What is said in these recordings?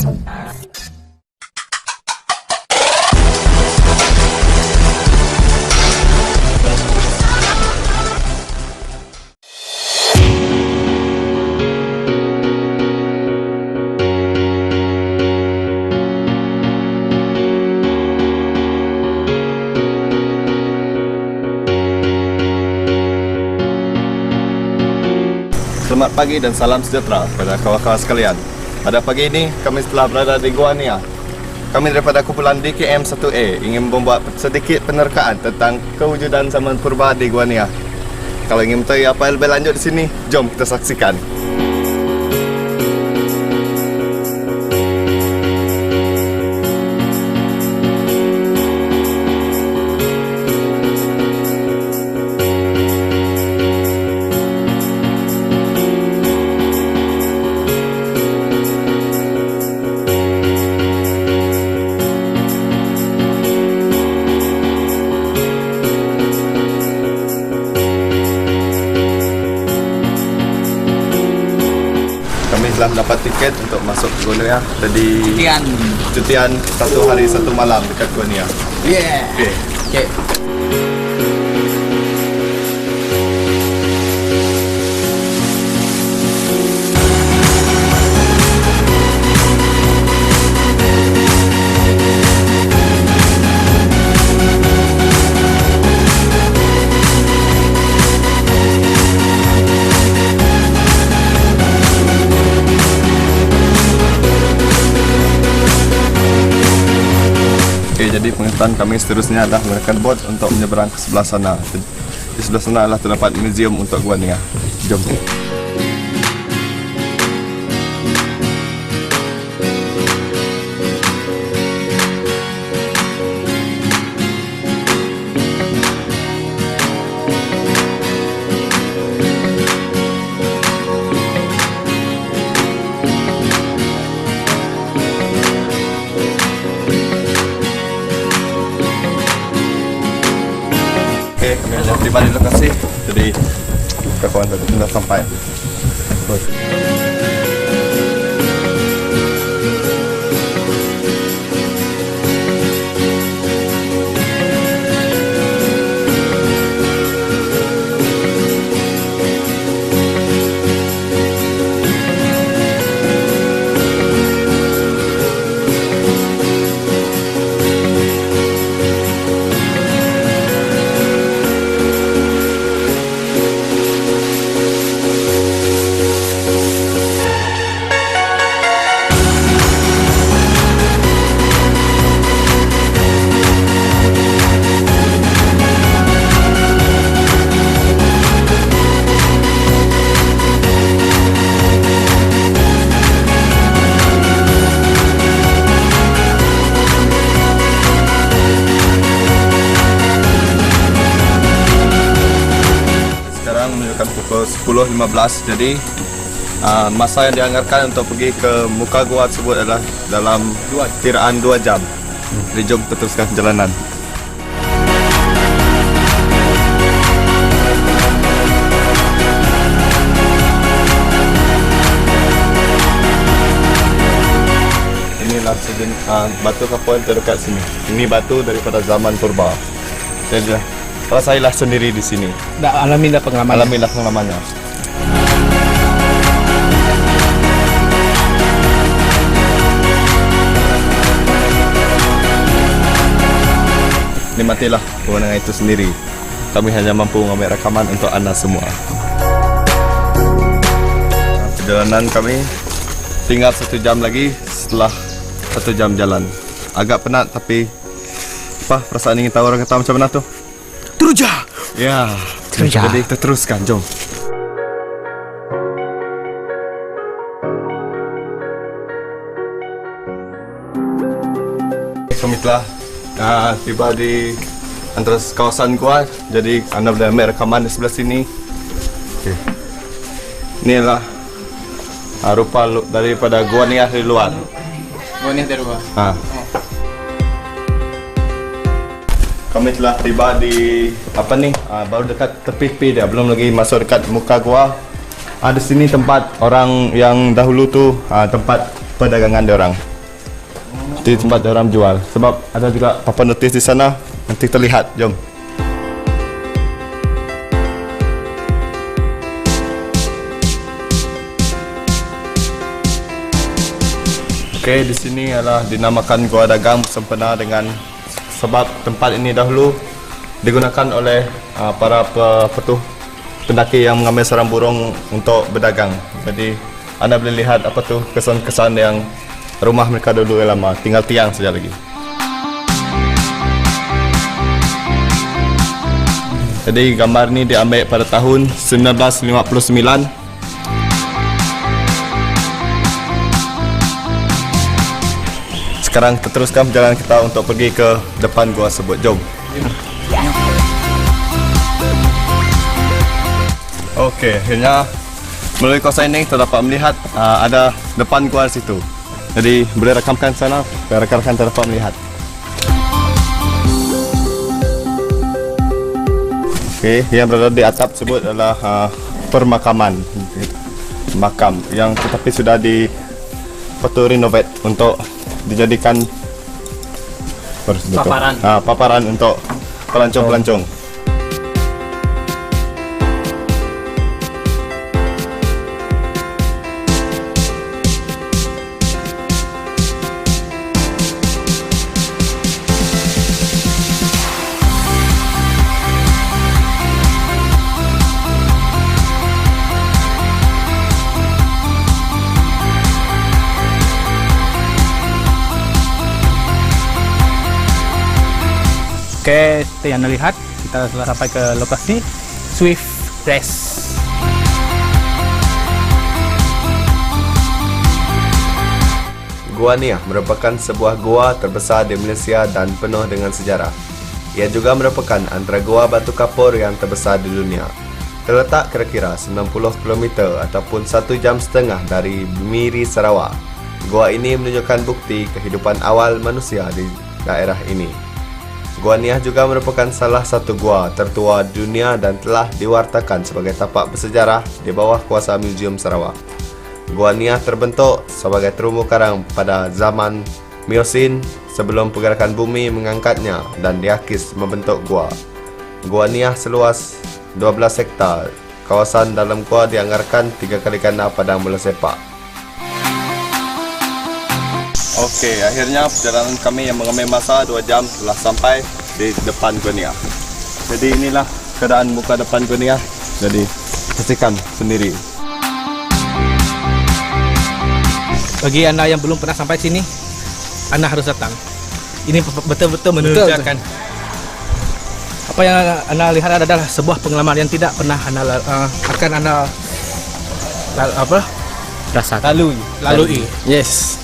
Selamat pagi dan salam sejahtera kepada kawan-kawan sekalian. Pada pagi ini, kami telah berada di Gua Nia. Kami daripada kumpulan DKM1A ingin membuat sedikit penerkaan tentang kewujudan zaman purba di Gua Nia. Kalau ingin mengetahui apa yang lebih lanjut di sini, jom kita saksikan. Kami telah mendapat tiket untuk masuk ke Gua Nia. Jadi cutian 1 hari 1 malam dekat Gua Nia. Yeah. Okay. Jadi pengetahuan kami seterusnya adalah menggunakan bot untuk menyeberang ke sebelah sana. Di sebelah sana adalah terdapat museum untuk Gua Nia. Jom. Oke, kami sudah tiba di lokasi. Jadi kawan sudah sampai. Menunjukkan pukul 10.15. Jadi masa yang dianggarkan untuk pergi ke muka gua tersebut adalah dalam kiraan 2 jam. Jadi jom kita teruskan perjalanan. Inilah batu kapur terdekat sini. Ini batu daripada zaman purba. Jadi rasailah sendiri di sini. Alamilah pengalaman. Alamilah pengalamannya. Nikmatilah pemandangan itu sendiri. Kami hanya mampu mengambil rekaman untuk anda semua. Perjalanan kami tinggal 1 jam lagi setelah 1 jam jalan. Agak penat tapi perasaan ingin tahu orang kata macam mana tu? Teruja. Ya, Teruja. Jadi kita teruskan, jom. Kami telah tiba di antara kawasan gua. Jadi anda boleh ambil rekaman di sebelah sini. Okay. Inilah rupa daripada Gua Nia dari luar. Gua Nia dari luar. Kami telah tiba di baru dekat tepi dia, belum lagi masuk dekat muka gua. Di sini tempat orang yang dahulu tu tempat perdagangan dia orang. di tempat orang jual. Sebab ada juga papan notis di sana, nanti terlihat. Jom. Okey, di sini adalah dinamakan Gua Dagang sempena dengan sebab tempat ini dahulu digunakan oleh para pendaki yang mengambil sarang burung untuk berdagang. Jadi anda boleh lihat apa tu kesan-kesan yang rumah mereka dulu yang lama, tinggal tiang saja lagi. Jadi gambar ni diambil pada tahun 1959. Sekarang kita teruskan perjalanan kita untuk pergi ke depan gua tersebut. Jom. Okey, akhirnya melalui kawasan ini kita dapat melihat ada depan gua di situ. Jadi boleh rakamkan sana, rakan-rakan dapat melihat. Okey, yang berada di atap tersebut adalah permakaman, makam yang tetapi sudah renovate untuk dijadikan paparan untuk pelancong-pelancong. Oke, seperti yang Anda lihat, kita telah sampai ke lokasi Swift Rest. Gua Niah merupakan sebuah gua terbesar di Malaysia dan penuh dengan sejarah. Ia juga merupakan antara gua batu kapur yang terbesar di dunia. Terletak kira-kira 90 km ataupun 1 jam setengah dari Miri, Sarawak. Gua ini menunjukkan bukti kehidupan awal manusia di daerah ini. Gua Niah juga merupakan salah satu gua tertua di dunia dan telah diwartakan sebagai tapak bersejarah di bawah kuasa Museum Sarawak. Gua Niah terbentuk sebagai terumbu karang pada zaman Miosin sebelum pergerakan bumi mengangkatnya dan diakis membentuk gua. Gua Niah seluas 12 hektar. Kawasan dalam gua dianggarkan 3 kali ganda padang bola sepak. Okey, akhirnya perjalanan kami yang mengambil masa 2 jam telah sampai di depan Gua Niah. Jadi inilah keadaan muka depan Gua Niah. Jadi saksikan sendiri. Bagi Anda yang belum pernah sampai sini, Anda harus datang. Ini betul-betul menunjukkan apa yang Anda lihat adalah sebuah pengalaman yang tidak pernah Anda lalui. Yes.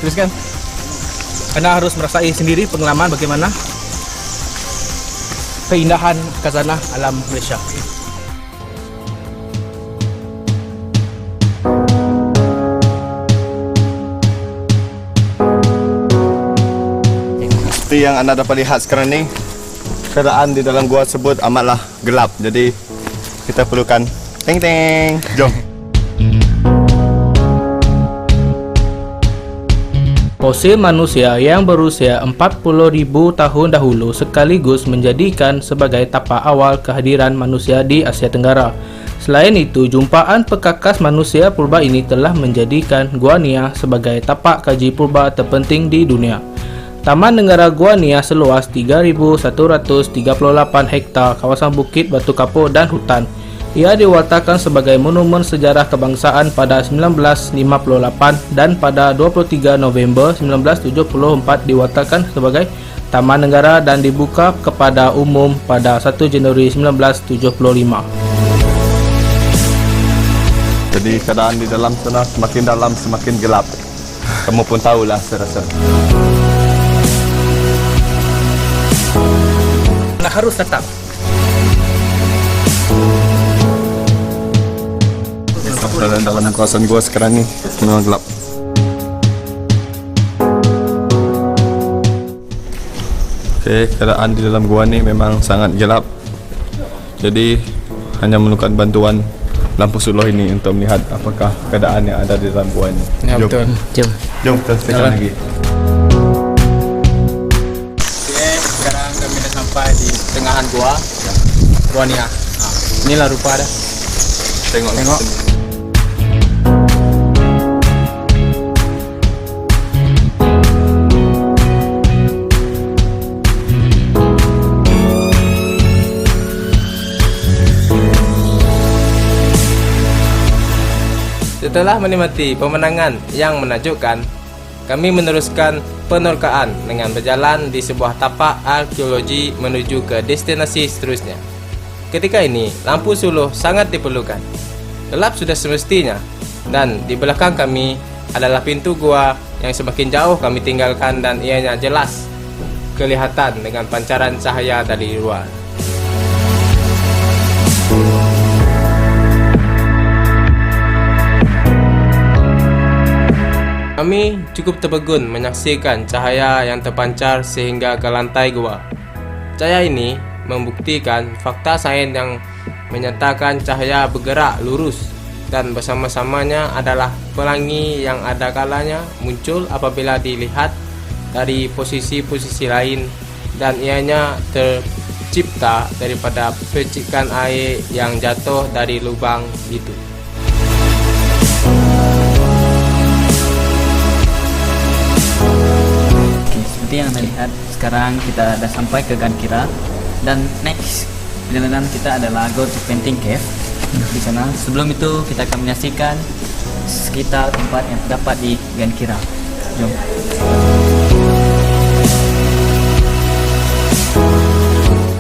Teruskan. Anda harus merasai sendiri pengalaman bagaimana keindahan khazanah alam Malaysia. Seperti yang anda dapat lihat sekarang ni, keadaan di dalam gua tersebut amatlah gelap. Jadi kita perlukan teng-teng. Jom. Fosil manusia yang berusia 40,000 tahun dahulu sekaligus menjadikan sebagai tapak awal kehadiran manusia di Asia Tenggara. Selain itu, jumpaan perkakas manusia purba ini telah menjadikan Gua Niah sebagai tapak kaji purba terpenting di dunia. Taman Negara Gua Niah seluas 3,138 hektar kawasan bukit, batu kapur dan hutan. Ia diwartakan sebagai monumen sejarah kebangsaan pada 1958 dan pada 23 November 1974 diwartakan sebagai Taman Negara dan dibuka kepada umum pada 1 Januari 1975. Jadi keadaan di dalam sana semakin dalam semakin gelap. Kamu pun tahulah saya rasa. Anda harus tetap. Dalam kawasan gua sekarang ni memang gelap. Okey, keadaan di dalam gua ni memang sangat gelap. Jadi hanya memerlukan bantuan lampu suluh ini untuk melihat apakah keadaan yang ada di dalam gua ini. Ya, Jom. betul. Jom. Jom kita spesial Jalan. lagi. Oke, sekarang kami dah sampai di tengahan gua Nia. Inilah rupa dah. Tengok. Tengok. Setelah menikmati pemandangan yang menakjubkan, kami meneruskan penerkaan dengan berjalan di sebuah tapak arkeologi menuju ke destinasi seterusnya. Ketika ini, lampu suluh sangat diperlukan. Gelap sudah semestinya, dan di belakang kami adalah pintu gua yang semakin jauh kami tinggalkan dan ianya jelas kelihatan dengan pancaran cahaya dari luar. Kami cukup terpegun menyaksikan cahaya yang terpancar sehingga ke lantai gua. Cahaya ini membuktikan fakta sains yang menyatakan cahaya bergerak lurus dan bersama-samanya adalah pelangi yang ada kalanya muncul apabila dilihat dari posisi-posisi lain dan ianya tercipta daripada percikan air yang jatuh dari lubang itu. Seperti yang Anda lihat, sekarang kita dah sampai ke Gankira dan next perjalanan kita adalah go to Painting Cave. Di sana, sebelum itu kita akan menyaksikan sekitar tempat yang terdapat di Gankira. Jom.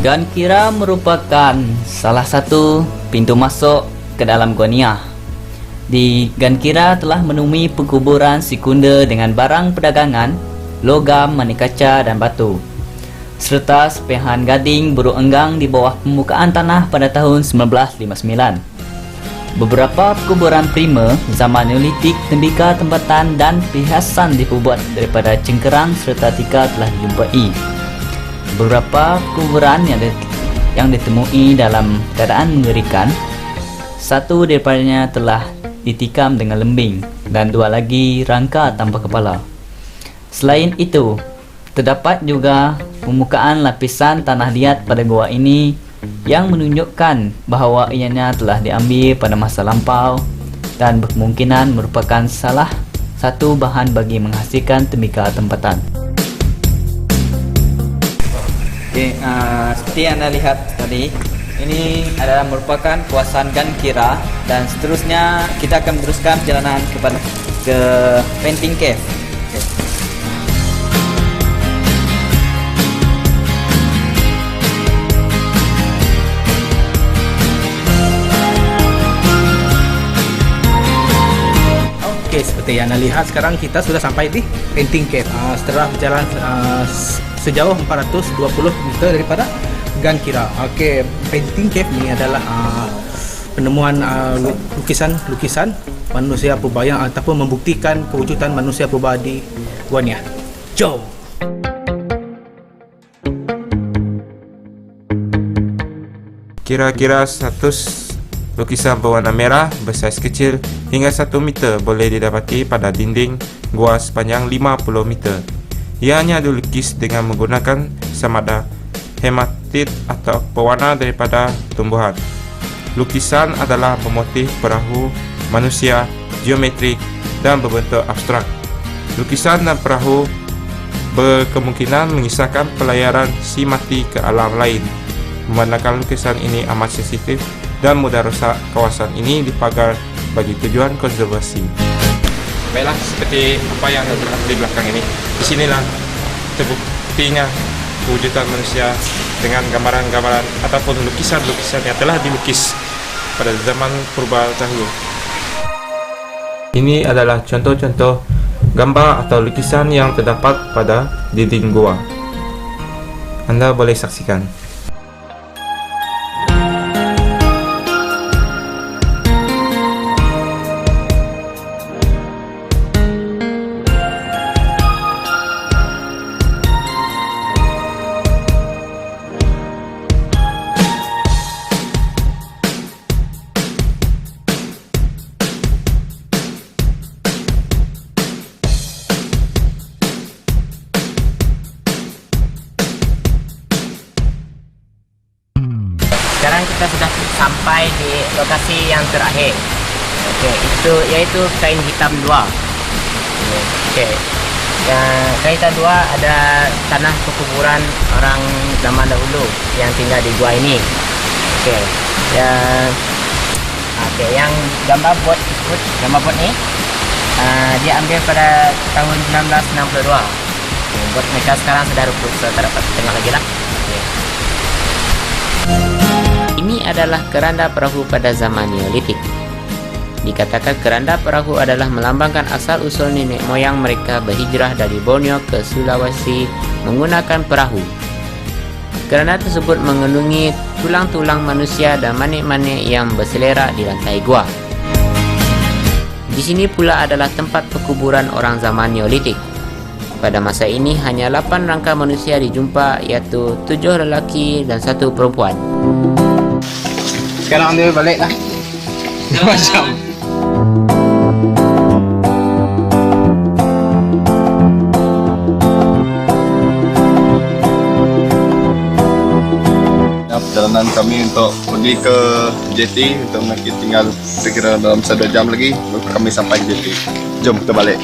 Gankira merupakan salah satu pintu masuk ke dalam Gua Nia. Di Gankira telah menemui penguburan sekunda dengan barang perdagangan, logam, mani kaca dan batu, serta sepihan gading berenggang di bawah permukaan tanah pada tahun 1959. Beberapa kuburan primer zaman Neolitik, tembikar tempatan dan perhiasan diperbuat daripada cengkerang serta tikar telah dijumpai. Beberapa kuburan yang ditemui dalam keadaan mengerikan. Satu daripadanya telah ditikam dengan lembing dan dua lagi rangka tanpa kepala. Selain itu, terdapat juga permukaan lapisan tanah liat pada gua ini yang menunjukkan bahawa ianya telah diambil pada masa lampau dan berkemungkinan merupakan salah satu bahan bagi menghasilkan tembikar tempatan. Okay, seperti yang anda lihat tadi, ini adalah merupakan kawasan Gankira dan seterusnya kita akan meneruskan perjalanan ke Painting Cave. Oke, seperti yang Anda lihat sekarang kita sudah sampai di Painting Cave. Setelah berjalan sejauh 420 meter daripada Gankira. Oke, Painting Cave ini adalah penemuan lukisan manusia purba yang ataupun membuktikan kewujudan manusia purba di Gua Nia. Jom. Kira-kira 100 lukisan berwarna merah bersaiz kecil hingga 1 meter boleh didapati pada dinding gua sepanjang 50 meter. Ianya dilukis dengan menggunakan samada hematit atau pewarna daripada tumbuhan. Lukisan adalah bermotif perahu, manusia, geometrik dan berbentuk abstrak. Lukisan dan perahu berkemungkinan mengisahkan pelayaran si mati ke alam lain. Memandangkan lukisan ini amat sensitif dan mudah rosak, kawasan ini dipagar bagi tujuan konservasi. Baiklah, seperti apa yang terlihat di belakang ini, di sinilah terbuktinya kewujudan manusia dengan gambaran-gambaran ataupun lukisan-lukisan yang telah dilukis pada zaman purba dahulu. Ini adalah contoh-contoh gambar atau lukisan yang terdapat pada dinding gua. Anda boleh saksikan. sampai di lokasi yang terakhir. Okey, itu yaitu kain hitam 2. Okey. Yang kain hitam 2 ada tanah perkuburan orang zaman dahulu yang tinggal di gua ini. Okey. Yang gambar bot ni dia ambil pada tahun 1962. Bot mereka sekarang sudah rubuh, so tak dapat tengok lagi lah. Ini adalah keranda perahu pada zaman Neolitik. Dikatakan keranda perahu adalah melambangkan asal-usul nenek moyang mereka berhijrah dari Borneo ke Sulawesi menggunakan perahu. Keranda tersebut mengandungi tulang-tulang manusia dan manik-manik yang berselerak di lantai gua. Di sini pula adalah tempat perkuburan orang zaman Neolitik. Pada masa ini hanya 8 rangka manusia dijumpa, iaitu 7 lelaki dan 1 perempuan. Sekarang dia balik lah. Macam. Perjalanan kami untuk pergi ke JT untuk nanti tinggal sekira dalam 1-2 jam lagi baru kami sampai ke JT. Jom kita balik.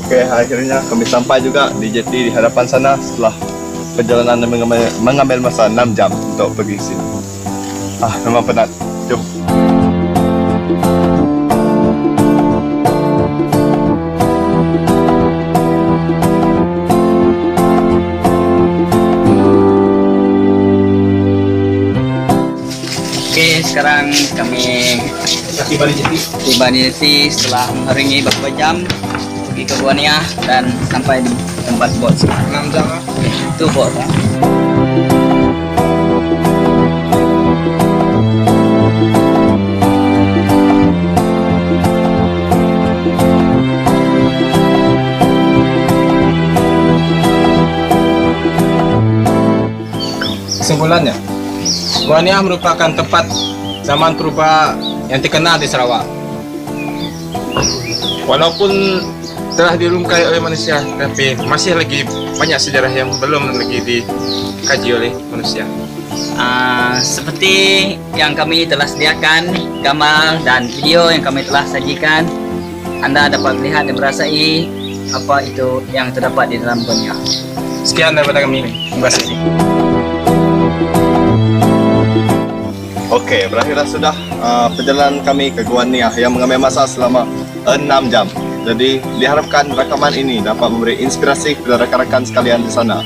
Okey, akhirnya kami sampai juga di JT di hadapan sana setelah perjalanan mengambil masa 6 jam untuk pergi ke sini. Memang penat. Jom. Okey, sekarang kami tiba di JT setelah mengeringi beberapa jam pergi ke Gua Nia dan sampai di tempat bot. 6 jam lah. Itu bot lah. Kesimpulannya, Gua Nia merupakan tempat zaman purba yang terkenal di Sarawak. Walaupun telah dirungkai oleh manusia, tapi masih lagi banyak sejarah yang belum lagi dikaji oleh manusia. Seperti yang kami telah sediakan gambar dan video yang kami telah sajikan, anda dapat melihat dan merasai apa itu yang terdapat di dalam Gua Nia. Sekian daripada kami. Terima kasih. Okey, berakhirlah sudah perjalanan kami ke Gua Nia yang mengambil masa selama 6 jam. Jadi diharapkan rakaman ini dapat memberi inspirasi kepada rakan-rakan sekalian di sana.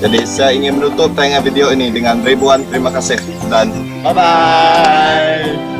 Jadi saya ingin menutup tayangan video ini dengan ribuan terima kasih dan bye-bye.